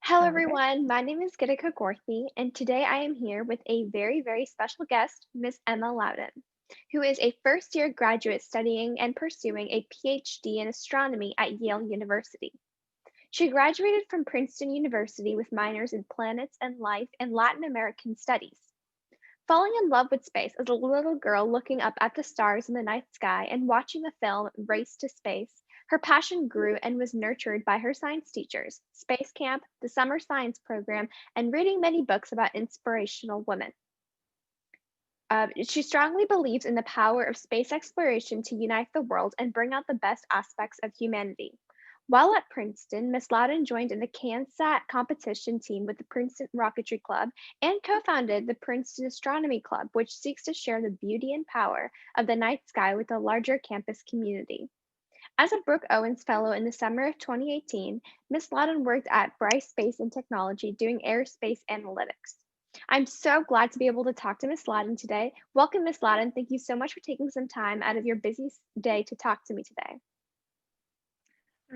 Hello, Okay. everyone. My name is Gitika Gorthy, and today I am here with a very, very special guest, Miss Emma Loudon, who is a first year graduate studying and pursuing a PhD in astronomy at Yale University. She graduated from Princeton University with minors in planets and life and Latin American studies. Falling in love with space as a little girl looking up at the stars in the night sky and watching the film Race to Space, her passion grew and was nurtured by her science teachers, space camp, the summer science program, and reading many books about inspirational women. She strongly believes in the power of space exploration to unite the world and bring out the best aspects of humanity. While at Princeton, Miss Loudon joined in the CanSat competition team with the Princeton Rocketry Club and co founded the Princeton Astronomy Club, which seeks to share the beauty and power of the night sky with the larger campus community. As a Brooke Owens Fellow in the summer of 2018, Miss Loudon worked at Bryce Space and Technology doing aerospace analytics. I'm so glad to be able to talk to Miss Loudon today. Welcome, Miss Loudon. Thank you so much for taking some time out of your busy day to talk to me today.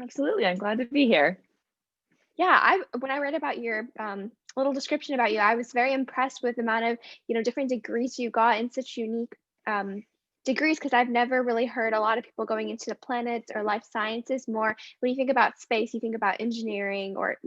Absolutely. I'm glad to be here. Yeah, I when I read about your little description about you, I was very impressed with the amount of different degrees you got in such unique um, degrees because I've never really heard a lot of people going into the planets or life sciences. More when you think about space, you think about engineering or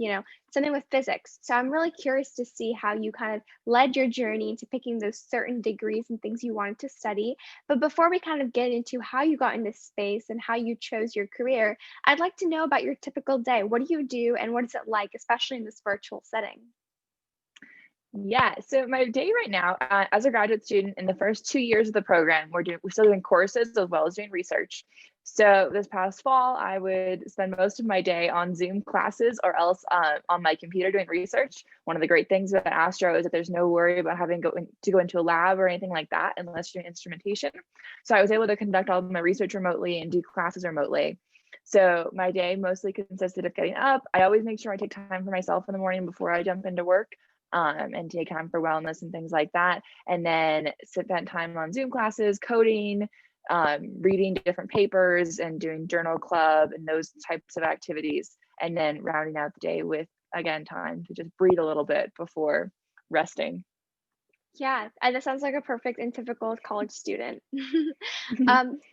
something with physics. So I'm really curious to see how you kind of led your journey into picking those certain degrees and things you wanted to study. But before we kind of get into how you got into space and how you chose your career, I'd like to know about your typical day. What do you do and what is it like, especially in this virtual setting? Yeah. So my day right now, as a graduate student in the first 2 years of the program, we're still doing courses as well as doing research. So this past fall, I would spend most of my day on Zoom classes or else on my computer doing research. One of the great things about Astro is that there's no worry about having to go into a lab or anything like that unless you're doing instrumentation. So I was able to conduct all of my research remotely and do classes remotely. So my day mostly consisted of getting up. I always make sure I take time for myself in the morning before I jump into work, and take time for wellness and things like that. And then spend time on Zoom classes, coding, reading different papers, and doing journal club and those types of activities. And then rounding out the day with, again, time to just breathe a little bit before resting. Yeah, and that sounds like a perfect and typical college student.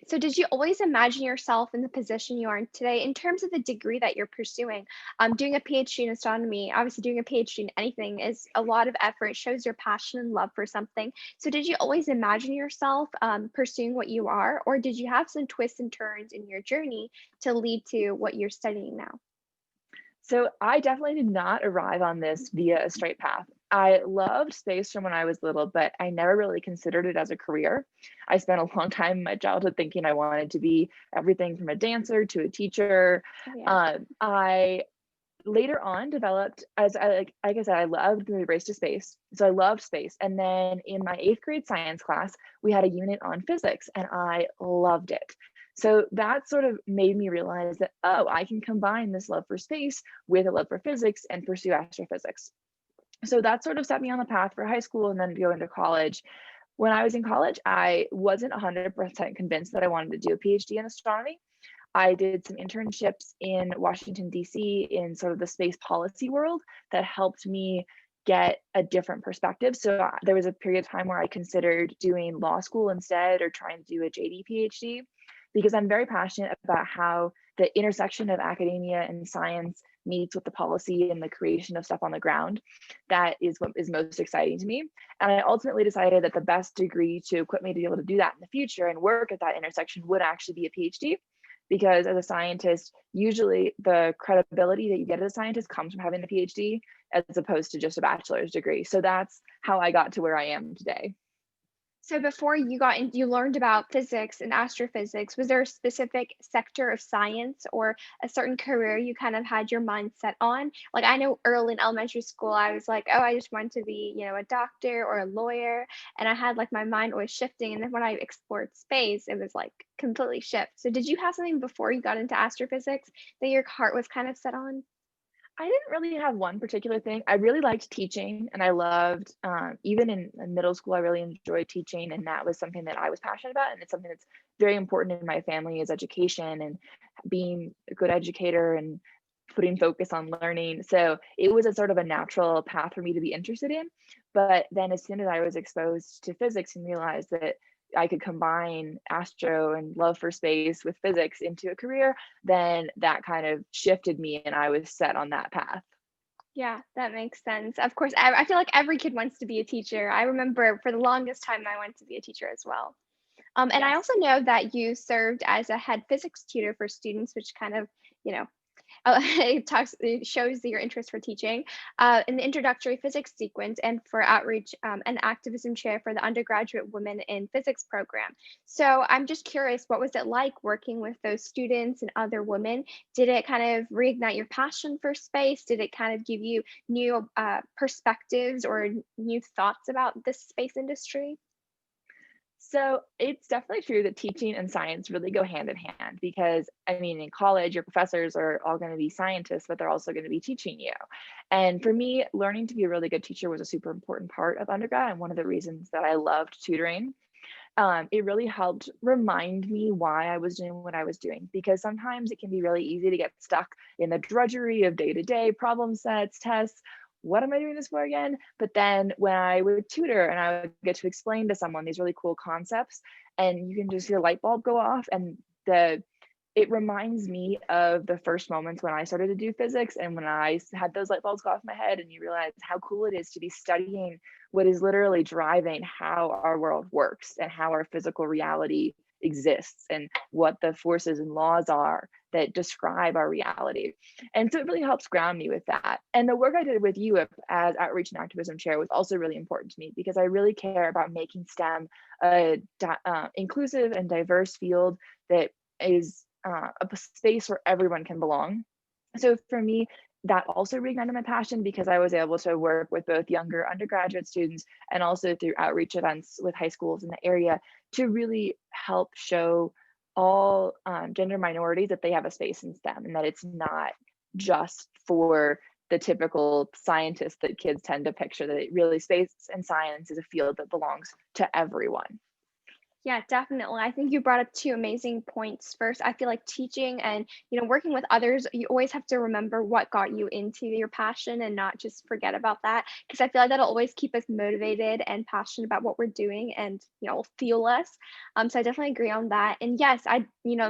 So did you always imagine yourself in the position you are in today in terms of the degree that you're pursuing? Doing a PhD in astronomy, obviously doing a PhD in anything is a lot of effort. It shows your passion and love for something. So did you always imagine yourself pursuing what you are, or did you have some twists and turns in your journey to lead to what you're studying now? So I definitely did not arrive on this via a straight path. I loved space from when I was little, but I never really considered it as a career. I spent a long time in my childhood thinking I wanted to be everything from a dancer to a teacher. Oh yeah. I later on developed as like I said, I loved the race to space. So I loved space. And then in my eighth grade science class, we had a unit on physics and I loved it. So that sort of made me realize that, oh, I can combine this love for space with a love for physics and pursue astrophysics. So that sort of set me on the path for high school and then to go into college. When I was in college, I wasn't 100% convinced that I wanted to do a PhD in astronomy. I did some internships in Washington, D.C., in sort of the space policy world that helped me get a different perspective. So there was a period of time where I considered doing law school instead or trying to do a JD PhD because I'm very passionate about how the intersection of academia and science meets with the policy and the creation of stuff on the ground. That is what is most exciting to me. And I ultimately decided that the best degree to equip me to be able to do that in the future and work at that intersection would actually be a PhD because as a scientist, usually the credibility that you get as a scientist comes from having a PhD as opposed to just a bachelor's degree. So that's how I got to where I am today. So before you got in, you learned about physics and astrophysics. Was there a specific sector of science or a certain career you kind of had your mind set on? Like I know early in elementary school, I was like, oh, I just want to be, a doctor or a lawyer. And I had like my mind always shifting. And then when I explored space, it was like completely shift. So did you have something before you got into astrophysics that your heart was kind of set on? I didn't really have one particular thing. I really liked teaching and I loved, even in middle school, I really enjoyed teaching. And that was something that I was passionate about. And it's something that's very important in my family is education and being a good educator and putting focus on learning. So it was a sort of a natural path for me to be interested in. But then as soon as I was exposed to physics and realized that I could combine astro and love for space with physics into a career, then that kind of shifted me and I was set on that path. Yeah, that makes sense. Of course, I feel like every kid wants to be a teacher. I remember for the longest time I wanted to be a teacher as well. And I Yes. also know that you served as a head physics tutor for students, which kind of, you know, it shows your interest for teaching in the introductory physics sequence and for outreach and activism chair for the undergraduate women in physics program. So I'm just curious, what was it like working with those students and other women? Did it kind of reignite your passion for space? Did it kind of give you new perspectives or new thoughts about the space industry? So it's definitely true that teaching and science really go hand in hand because, I mean, in college, your professors are all going to be scientists, but they're also going to be teaching you. And for me, learning to be a really good teacher was a super important part of undergrad and one of the reasons that I loved tutoring. It really helped remind me why I was doing what I was doing because sometimes it can be really easy to get stuck in the drudgery of day to day problem sets, tests. What am I doing this for again? But then when I would tutor and I would get to explain to someone these really cool concepts, and you can just see a light bulb go off, and the it reminds me of the first moments when I started to do physics and when had those light bulbs go off my head and you realize how cool it is to be studying what is literally driving how our world works and how our physical reality exists and what the forces and laws are that describe our reality. And so it really helps ground me with that. And the work I did with you as outreach and activism chair was also really important to me because I really care about making STEM a inclusive and diverse field that is a space where everyone can belong. So for me, that also reignited my passion because I was able to work with both younger undergraduate students and also through outreach events with high schools in the area to really help show all gender minorities that they have a space in STEM and that it's not just for the typical scientist that kids tend to picture, that it really space and science is a field that belongs to everyone. Yeah, definitely. I think you brought up two amazing points. First, I feel like teaching and, working with others, you always have to remember what got you into your passion and not just forget about that. Because I feel like that'll always keep us motivated and passionate about what we're doing and, fuel us. So I definitely agree on that. And yes,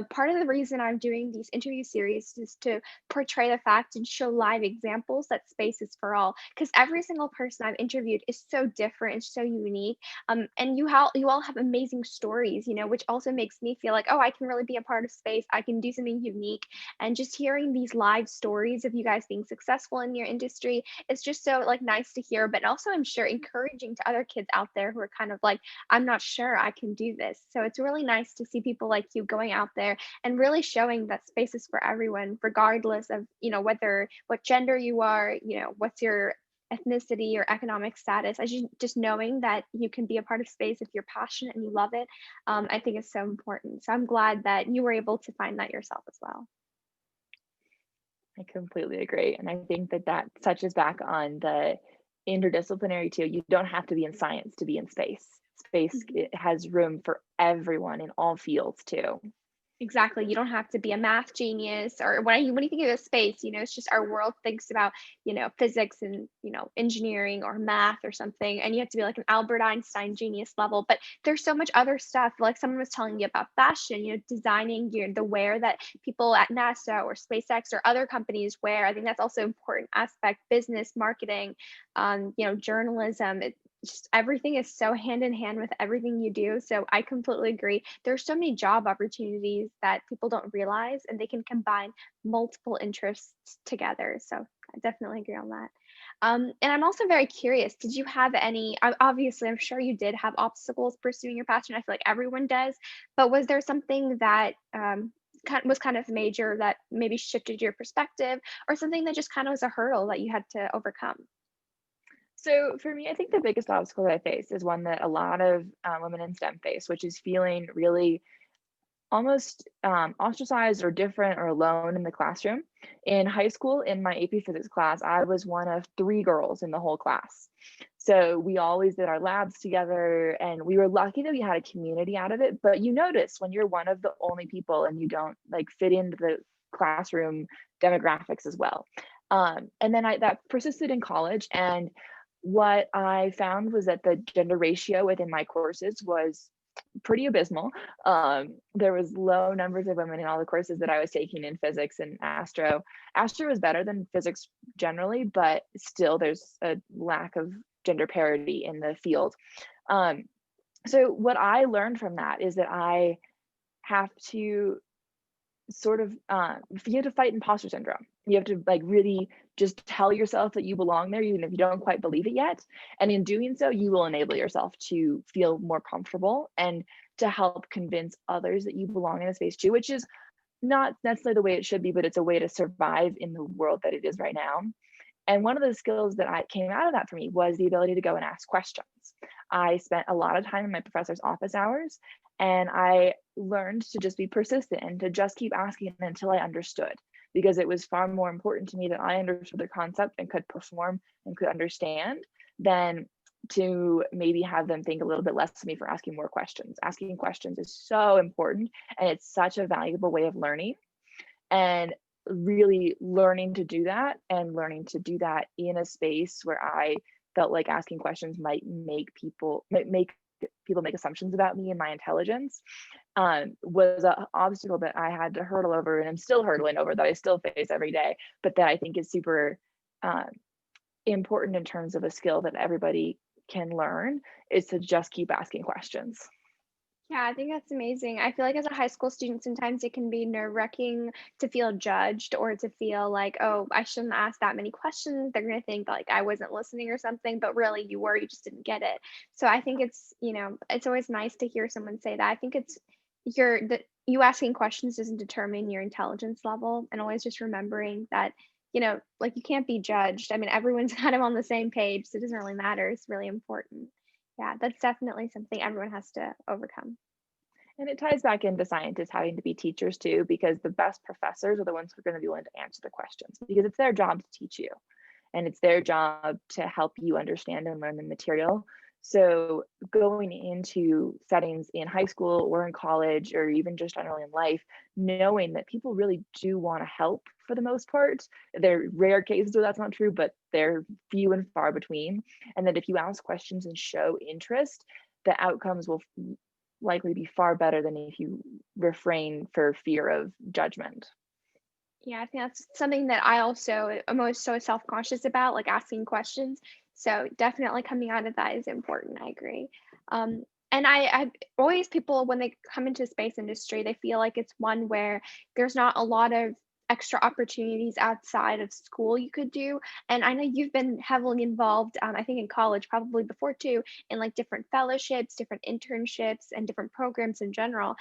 part of the reason I'm doing these interview series is to portray the fact and show live examples that space is for all. Because every single person I've interviewed is so different and so unique, and you all have amazing stories, which also makes me feel like, oh, I can really be a part of space. I can do something unique. And just hearing these live stories of you guys being successful in your industry, it's just so like nice to hear, but also I'm sure encouraging to other kids out there who are kind of like, I'm not sure I can do this. So it's really nice to see people like you going out there and really showing that space is for everyone, regardless of, whether what gender you are, what's your ethnicity or economic status. I just knowing that you can be a part of space if you're passionate and you love it, I think is so important. So I'm glad that you were able to find that yourself as well. I completely agree. And I think that that touches back on the interdisciplinary too. You don't have to be in science to be in space. Space Mhm. it has room for everyone in all fields too. Exactly. You don't have to be a math genius or when you think of space, it's just our world thinks about, physics and, engineering or math or something. And you have to be like an Albert Einstein genius level. But there's so much other stuff. Like someone was telling you about fashion, designing the wear that people at NASA or SpaceX or other companies wear. I think that's also important aspect, business, marketing, journalism. Just everything is so hand in hand with everything you do. So I completely agree. There's so many job opportunities that people don't realize, and they can combine multiple interests together. So I definitely agree on that. And I'm also very curious. Did you have any? Obviously, I'm sure you did have obstacles pursuing your passion. I feel like everyone does. But was there something that was kind of major that maybe shifted your perspective, or something that just kind of was a hurdle that you had to overcome? So for me, I think the biggest obstacle that I face is one that a lot of women in STEM face, which is feeling really almost ostracized or different or alone in the classroom. In high school, in my AP Physics class, I was one of three girls in the whole class. So we always did our labs together, and we were lucky that we had a community out of it. But you notice when you're one of the only people and you don't like fit into the classroom demographics as well. And then that persisted in college. And what I found was that the gender ratio within my courses was pretty abysmal. There was low numbers of women in all the courses that I was taking in physics and astro. Astro was better than physics generally, but still there's a lack of gender parity in the field. So what I learned from that is that I have to sort of you have to fight imposter syndrome. You have to like really just tell yourself that you belong there even if you don't quite believe it yet, and in doing so you will enable yourself to feel more comfortable and to help convince others that you belong in a space too, which is not necessarily the way it should be, but it's a way to survive in the world that it is right now. And one of the skills that I came out of that for me was the ability to go and ask questions. I spent a lot of time in my professor's office hours, and I learned to just be persistent and to just keep asking until I understood, because it was far more important to me that I understood the concept and could perform and could understand than to maybe have them think a little bit less of me for asking more questions. Asking questions is so important, and it's such a valuable way of learning. And really learning to do that, and learning to do that in a space where I felt like asking questions might make people make assumptions about me and my intelligence, was an obstacle that I had to hurdle over, and I'm still hurdling over, that I still face every day, but that I think is super uh, important in terms of a skill that everybody can learn, is to just keep asking questions. Yeah, I think that's amazing. I feel like as a high school student, sometimes it can be nerve-wracking to feel judged or to feel like, oh, I shouldn't ask that many questions. They're going to think like I wasn't listening or something, but really you were, you just didn't get it. So I think it's always nice to hear someone say that. I think it's you asking questions doesn't determine your intelligence level, and always just remembering that, like you can't be judged. I mean, everyone's kind of on the same page, so it doesn't really matter. It's really important. Yeah, that's definitely something everyone has to overcome. And it ties back into scientists having to be teachers too, because the best professors are the ones who are going to be willing to answer the questions, because it's their job to teach you and it's their job to help you understand and learn the material. So going into settings in high school or in college or even just generally in life, knowing that people really do want to help for the most part. There are rare cases where that's not true, but they're few and far between. And that if you ask questions and show interest, the outcomes will likely be far better than if you refrain for fear of judgment. Yeah, I think that's something that I also am always so self-conscious about, like asking questions. So definitely coming out of that is important. I agree. Um, and I always people when they come into space industry, they feel like it's one where there's not a lot of extra opportunities outside of school you could do. And I know you've been heavily involved, I think in college, probably before too, in like different fellowships, different internships, and different programs in general.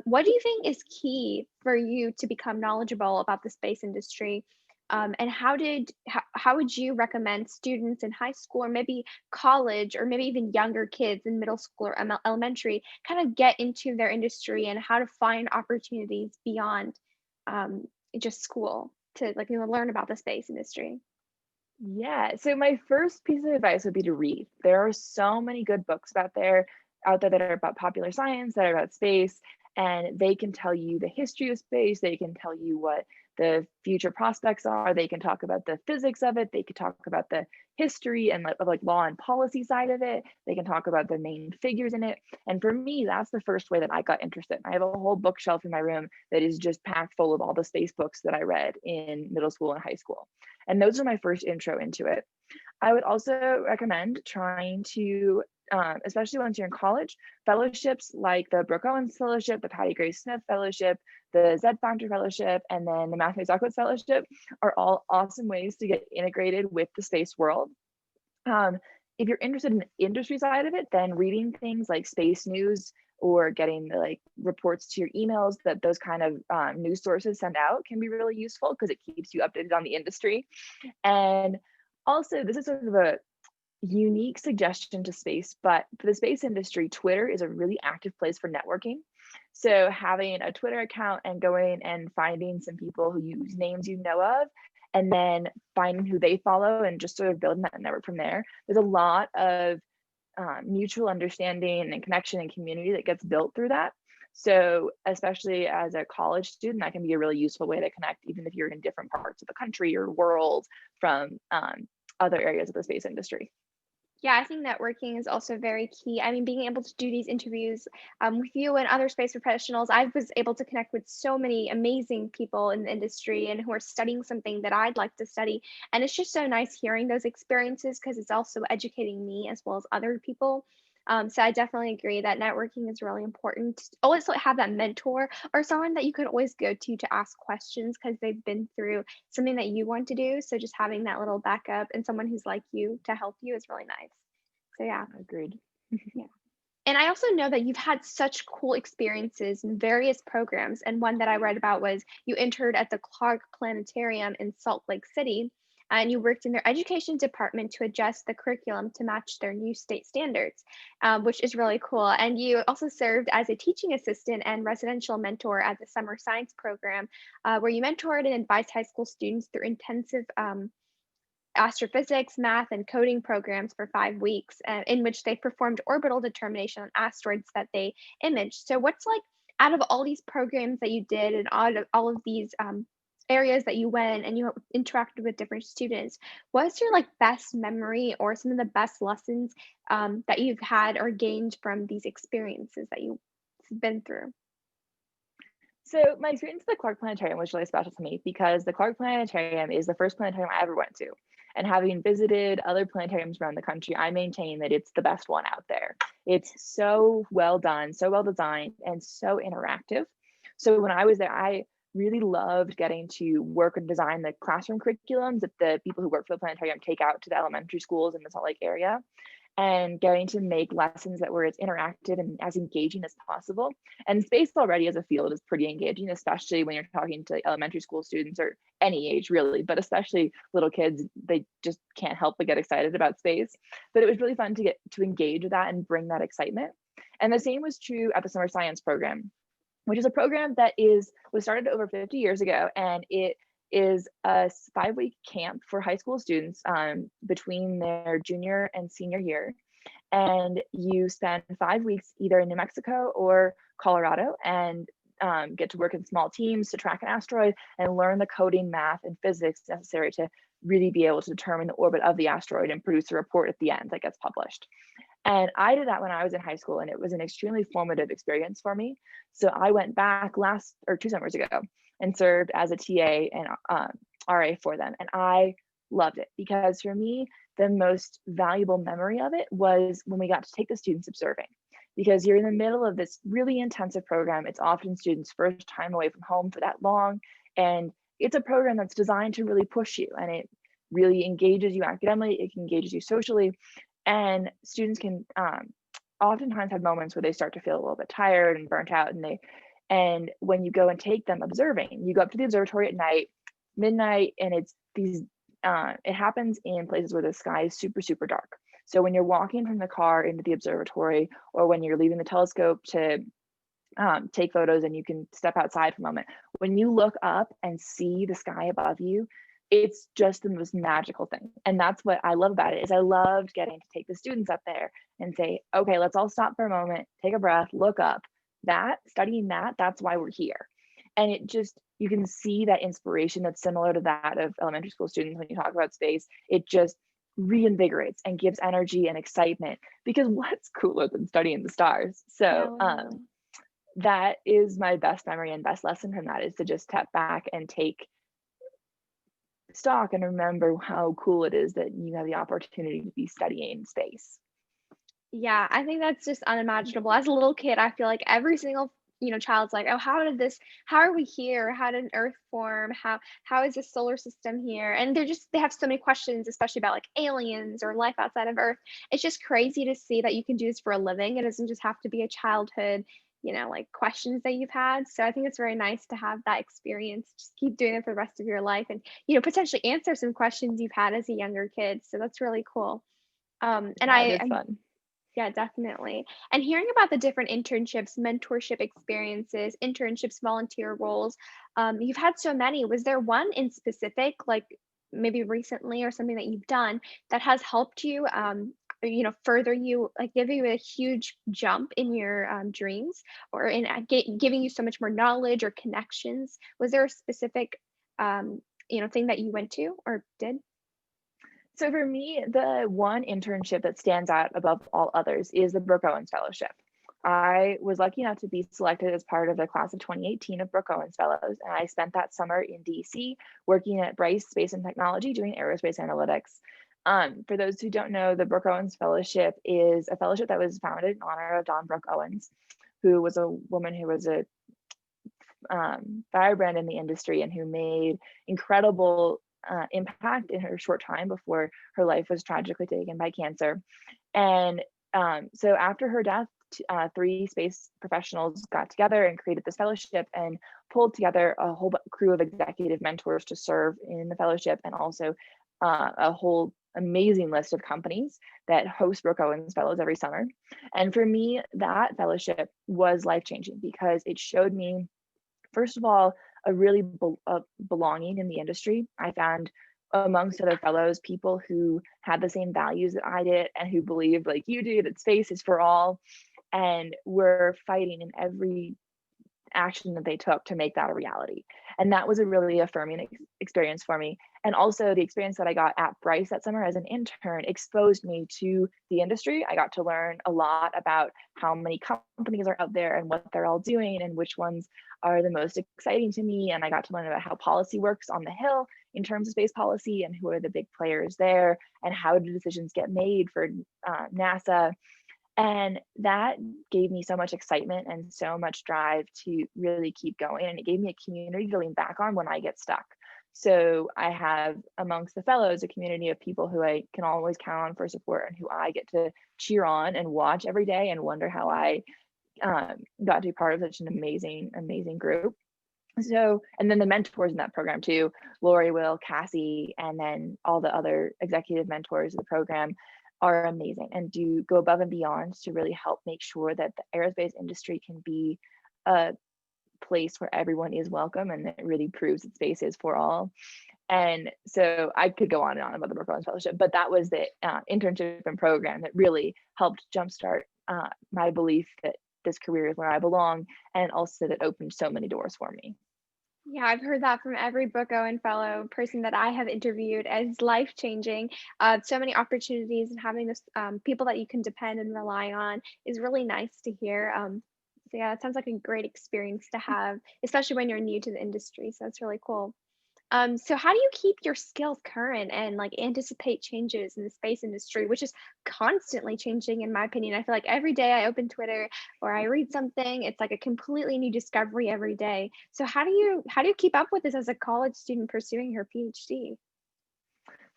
What do you think is key for you to become knowledgeable about the space industry? And how would you recommend students in high school or maybe college or maybe even younger kids in middle school or elementary kind of get into their industry and how to find opportunities beyond um, just school to learn about the space industry? Yeah. So my first piece of advice would be to read. There are so many good books out there that are about popular science, that are about space, and they can tell you the history of space. They can tell you what the future prospects are. They can talk about the physics of it. They could talk about the history and like law and policy side of it. They can talk about the main figures in it. And for me, that's the first way that I got interested. I have a whole bookshelf in my room that is just packed full of all the space books that I read in middle school and high school. And those are my first intro into it. I would also recommend trying to, especially once you're in college, fellowships like the Brooke Owens Fellowship, the Patty Grace Smith Fellowship, the Z Factor Fellowship, and then the Matthew Zuckwitz Fellowship are all awesome ways to get integrated with the space world. If you're interested in the industry side of it, then reading things like space news or getting the like reports to your emails that those kind of news sources send out can be really useful because it keeps you updated on the industry. And also, this is sort of a unique suggestion to space, but for the space industry, Twitter is a really active place for networking. So having a Twitter account and going and finding some people whose names you know of, and then finding who they follow and just sort of building that network from there. There's a lot of mutual understanding and connection and community that gets built through that. So especially as a college student, that can be a really useful way to connect, even if you're in different parts of the country or world from other areas of the space industry. Yeah, I think networking is also very key. I mean, being able to do these interviews with you and other space professionals, I was able to connect with so many amazing people in the industry and who are studying something that I'd like to study. And it's just so nice hearing those experiences because it's also educating me as well as other people. So I definitely agree that networking is really important. Also have that mentor or someone that you could always go to ask questions because they've been through something that you want to do. So just having that little backup and someone who's like you to help you is really nice. So yeah, Agreed. yeah. And I also know that you've had such cool experiences in various programs. And one that I read about was you entered at the Clark Planetarium in Salt Lake City, and you worked in their education department to adjust the curriculum to match their new state standards, which is really cool. And you also served as a teaching assistant and residential mentor at the summer science program, where you mentored and advised high school students through intensive astrophysics, math, and coding programs for 5 weeks, in which they performed orbital determination on asteroids that they imaged. So, what's like out of all these programs that you did and all of these areas that you went and you interacted with different students, what's your like best memory or some of the best lessons that you've had or gained from these experiences that you've been through? So my experience at the Clark Planetarium was really special to me because the Clark Planetarium is the first planetarium I ever went to. And having visited other planetariums around the country, I maintain that it's the best one out there. It's so well done, so well designed, and so interactive. So when I was there, I really loved getting to work and design the classroom curriculums that the people who work for the planetarium take out to the elementary schools in the Salt Lake area, and getting to make lessons that were as interactive and as engaging as possible. And space already as a field is pretty engaging, especially when you're talking to elementary school students or any age really, but especially little kids, they just can't help but get excited about space. But it was really fun to get to engage with that and bring that excitement. And the same was true at the summer science program, which is a program that was started over 50 years ago, and it is a 5-week camp for high school students between their junior and senior year. And you spend 5 weeks either in New Mexico or Colorado and get to work in small teams to track an asteroid and learn the coding, math, and physics necessary to really be able to determine the orbit of the asteroid and produce a report at the end that gets published. And I did that when I was in high school, and it was an extremely formative experience for me. So I went back last or 2 summers ago and served as a TA and RA for them. And I loved it because for me, the most valuable memory of it was when we got to take the students observing. Because you're in the middle of this really intensive program. It's often students' first time away from home for that long. And it's a program that's designed to really push you, and it really engages you academically, it engages you socially, and students can oftentimes have moments where they start to feel a little bit tired and burnt out, and when you go and take them observing, you go up to the observatory at night, midnight, and it's these it happens in places where the sky is super, super dark. So when you're walking from the car into the observatory, or when you're leaving the telescope to take photos and you can step outside for a moment, when you look up and see the sky above you, it's just the most magical thing. And that's what I love about it, is I loved getting to take the students up there and say, okay, let's all stop for a moment, take a breath, look up. Studying that's why we're here. And it just, you can see that inspiration that's similar to that of elementary school students when you talk about space. It just reinvigorates and gives energy and excitement, because what's cooler than studying the stars? Yeah, So literally. that is my best memory and best lesson from that, is to just step back and take stock and remember how cool it is that you have the opportunity to be studying space. Yeah, I think that's just unimaginable. As a little kid, I feel like every single, child's like, "Oh, how are we here? How did Earth form? How is the solar system here?" And they have so many questions, especially about like aliens or life outside of Earth. It's just crazy to see that you can do this for a living. It doesn't just have to be a childhood, like questions that you've had. So I think it's very nice to have that experience. Just keep doing it for the rest of your life and, potentially answer some questions you've had as a younger kid. So that's really cool. And Yeah, it I, is I fun. Yeah, definitely. And hearing about the different internships, mentorship experiences, internships, volunteer roles, you've had so many. Was there one in specific, like maybe recently or something that you've done that has helped you further you, like give you a huge jump in your dreams, or in giving you so much more knowledge or connections? Was there a specific thing that you went to or did? So for me, the one internship that stands out above all others is the Brooke Owens Fellowship. I was lucky enough to be selected as part of the class of 2018 of Brooke Owens Fellows, and I spent that summer in DC working at Bryce Space and Technology doing aerospace analytics. For those who don't know, the Brooke Owens Fellowship is a fellowship that was founded in honor of Dawn Brooke Owens, who was a woman who was a firebrand in the industry and who made incredible impact in her short time before her life was tragically taken by cancer. And so after her death, three space professionals got together and created this fellowship and pulled together a whole crew of executive mentors to serve in the fellowship, and also a whole amazing list of companies that host Brooke Owens Fellows every summer. And for me, that fellowship was life changing because it showed me, first of all, a really belonging in the industry. I found amongst other fellows people who had the same values that I did and who believed, like you do, that space is for all, and were fighting in every action that they took to make that a reality. And that was a really affirming experience for me. And also the experience that I got at Bryce that summer as an intern exposed me to the industry. I got to learn a lot about how many companies are out there and what they're all doing and which ones are the most exciting to me. And I got to learn about how policy works on the Hill in terms of space policy and who are the big players there and how do decisions get made for NASA. And that gave me so much excitement and so much drive to really keep going. And it gave me a community to lean back on when I get stuck. So I have amongst the fellows a community of people who I can always count on for support and who I get to cheer on and watch every day and wonder how I got to be part of such an amazing, amazing group. So, and then the mentors in that program too, Lori, Will, Cassie, and then all the other executive mentors of the program are amazing and do go above and beyond to really help make sure that the aerospace industry can be a place where everyone is welcome and it really proves that space is for all. And so I could go on and on about the Brooke Owens Fellowship, but that was the internship and program that really helped jumpstart my belief that this career is where I belong, and also that opened so many doors for me. Yeah, I've heard that from every Brooke Owen Fellow person that I have interviewed as life changing. So many opportunities, and having this people that you can depend and rely on is really nice to hear. So yeah, it sounds like a great experience to have, especially when you're new to the industry. So that's really cool. So how do you keep your skills current and like anticipate changes in the space industry, which is constantly changing, in my opinion? I feel like every day I open Twitter or I read something, it's like a completely new discovery every day. So how do you keep up with this as a college student pursuing her PhD?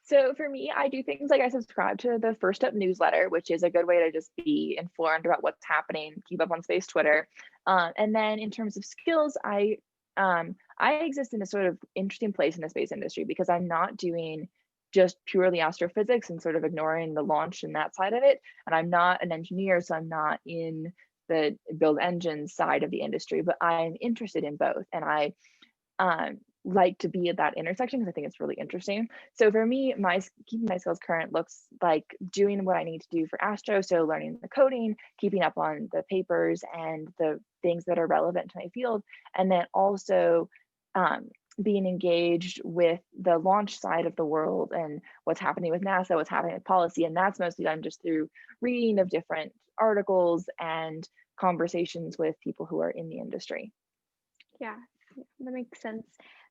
So for me, I do things like I subscribe to the First Up newsletter, which is a good way to just be informed about what's happening, keep up on space Twitter. And then in terms of skills, I exist in a sort of interesting place in the space industry because I'm not doing just purely astrophysics and sort of ignoring the launch and that side of it. And I'm not an engineer, so I'm not in the build engines side of the industry, but I'm interested in both. And I like to be at that intersection because I think it's really interesting. So for me, my keeping my skills current looks like doing what I need to do for Astro. So learning the coding, keeping up on the papers and the things that are relevant to my field, and then also being engaged with the launch side of the world and what's happening with NASA, what's happening with policy. And that's mostly done just through reading of different articles and conversations with people who are in the industry. Yeah, yeah, that makes sense.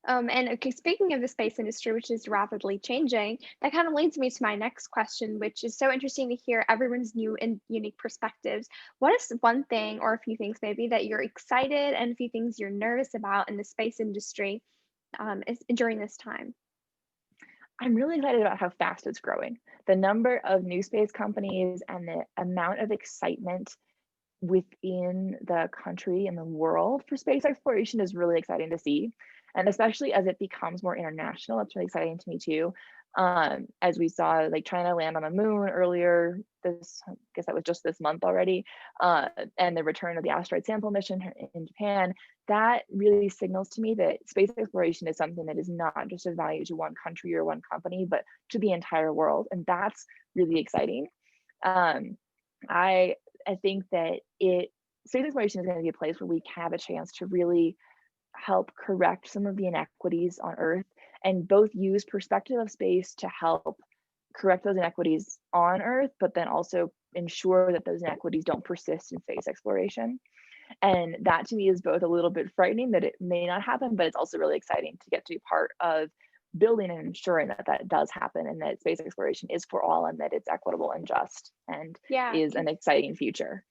And okay, speaking of the space industry, which is rapidly changing, that kind of leads me to my next question, which is so interesting to hear everyone's new and unique perspectives. What is one thing, or a few things maybe, that you're excited and a few things you're nervous about in the space industry during this time? I'm really excited about how fast it's growing. The number of new space companies and the amount of excitement within the country and the world for space exploration is really exciting to see. And especially as it becomes more international, it's really exciting to me too. As we saw, like China land on the moon earlier this, I guess that was just this month already, and the return of the asteroid sample mission in Japan, that really signals to me that space exploration is something that is not just of value to one country or one company, but to the entire world. And that's really exciting. Um, I think that it space exploration is going to be a place where we have a chance to really help correct some of the inequities on Earth and both use perspective of space to help correct those inequities on Earth, but then also ensure that those inequities don't persist in space exploration. And that to me is both a little bit frightening that it may not happen, but it's also really exciting to get to be part of building and ensuring that that does happen and that space exploration is for all and that it's equitable and just and Yeah, is an exciting future.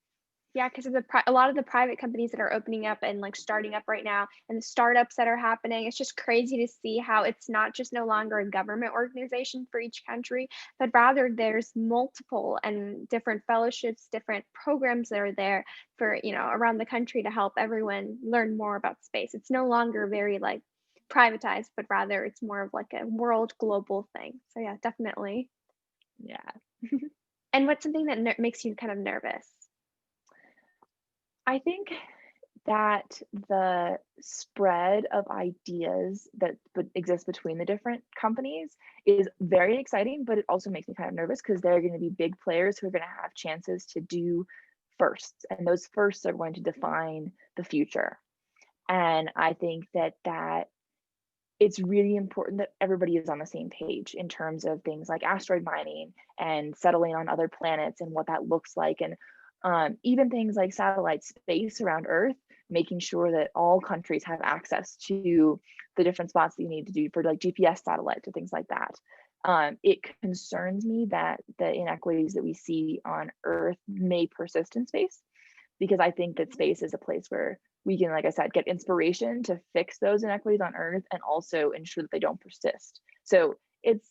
yeah, because of a lot of the private companies that are opening up and like starting up right now, and the startups that are happening, it's just crazy to see how it's not just no longer a government organization for each country, but rather there's multiple and different fellowships, different programs that are there for, around the country to help everyone learn more about space. It's no longer very like privatized, but rather it's more of like a world global thing. So yeah, definitely. Yeah. And what's something that makes you kind of nervous? I think that the spread of ideas that exist between the different companies is very exciting, but it also makes me kind of nervous because there are going to be big players who are going to have chances to do firsts, and those firsts are going to define the future. And I think that it's really important that everybody is on the same page in terms of things like asteroid mining and settling on other planets and what that looks like. And even things like satellite space around Earth, making sure that all countries have access to the different spots that you need to do for like GPS satellites or things like that. It concerns me that the inequities that we see on Earth may persist in space because I think that space is a place where we can, like I said, get inspiration to fix those inequities on Earth and also ensure that they don't persist. So it's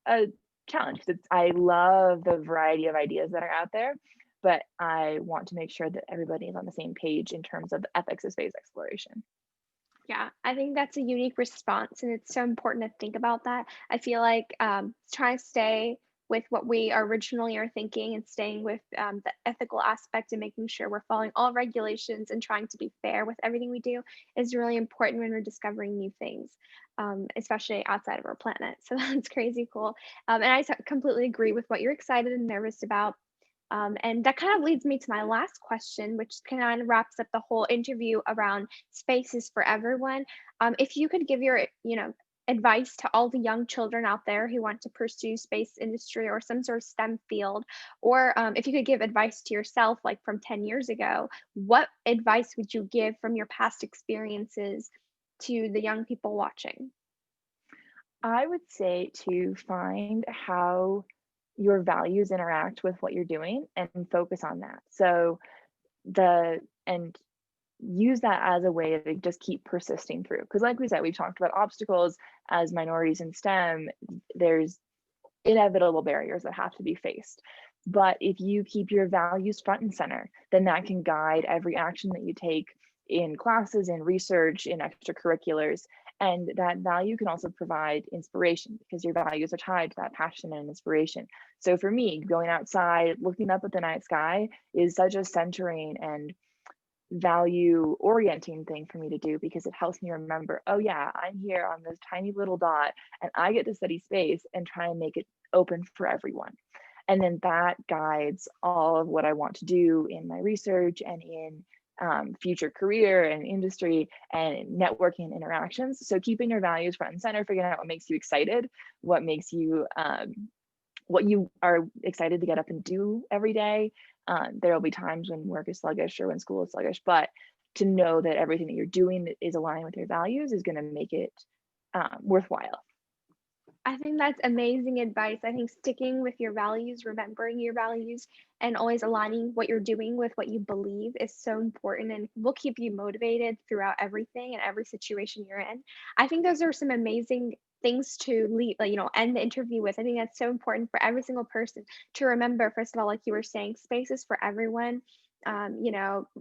a challenge. I love the variety of ideas that are out there, but I want to make sure that everybody is on the same page in terms of the ethics of space exploration. Yeah, I think that's a unique response, and it's so important to think about that. I feel like trying to stay with what we originally are thinking and staying with the ethical aspect and making sure we're following all regulations and trying to be fair with everything we do is really important when we're discovering new things, especially outside of our planet. So that's crazy cool. And I completely agree with what you're excited and nervous about. And that kind of leads me to my last question, which kind of wraps up the whole interview around spaces for everyone. If you could give your, advice to all the young children out there who want to pursue space industry or some sort of STEM field, or if you could give advice to yourself, like from 10 years ago, what advice would you give from your past experiences to the young people watching? I would say to find how your values interact with what you're doing and focus on that. So the and use that as a way to just keep persisting through. Because like we said, we've talked about obstacles as minorities in STEM. There's inevitable barriers that have to be faced. But if you keep your values front and center, then that can guide every action that you take in classes, in research, in extracurriculars. And that value can also provide inspiration because your values are tied to that passion and inspiration. So for me, going outside, looking up at the night sky is such a centering and value orienting thing for me to do because it helps me remember, oh yeah, I'm here on this tiny little dot and I get to study space and try and make it open for everyone. And then that guides all of what I want to do in my research and in future career and industry and networking and interactions. So keeping your values front and center, figuring out what makes you excited, what makes you what you are excited to get up and do every day. There will be times when work is sluggish or when school is sluggish, but to know that everything that you're doing that is aligned with your values is going to make it worthwhile. I think that's amazing advice. I think sticking with your values, remembering your values, and always aligning what you're doing with what you believe is so important and will keep you motivated throughout everything and every situation you're in. I think those are some amazing things to leave, like, end the interview with. I think that's so important for every single person to remember, first of all, like you were saying, space is for everyone.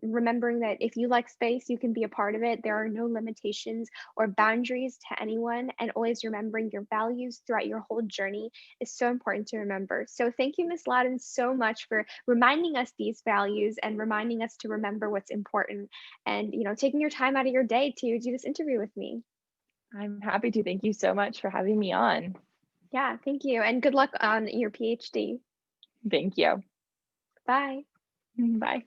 Remembering that if you like space, you can be a part of it. There are no limitations or boundaries to anyone, and always remembering your values throughout your whole journey is so important to remember. So thank you, Miss Loudon, so much for reminding us these values and reminding us to remember what's important and taking your time out of your day to do this interview with me. I'm happy to. Thank you so much for having me on. Yeah, thank you, and good luck on your PhD. Thank you. Bye. Bye.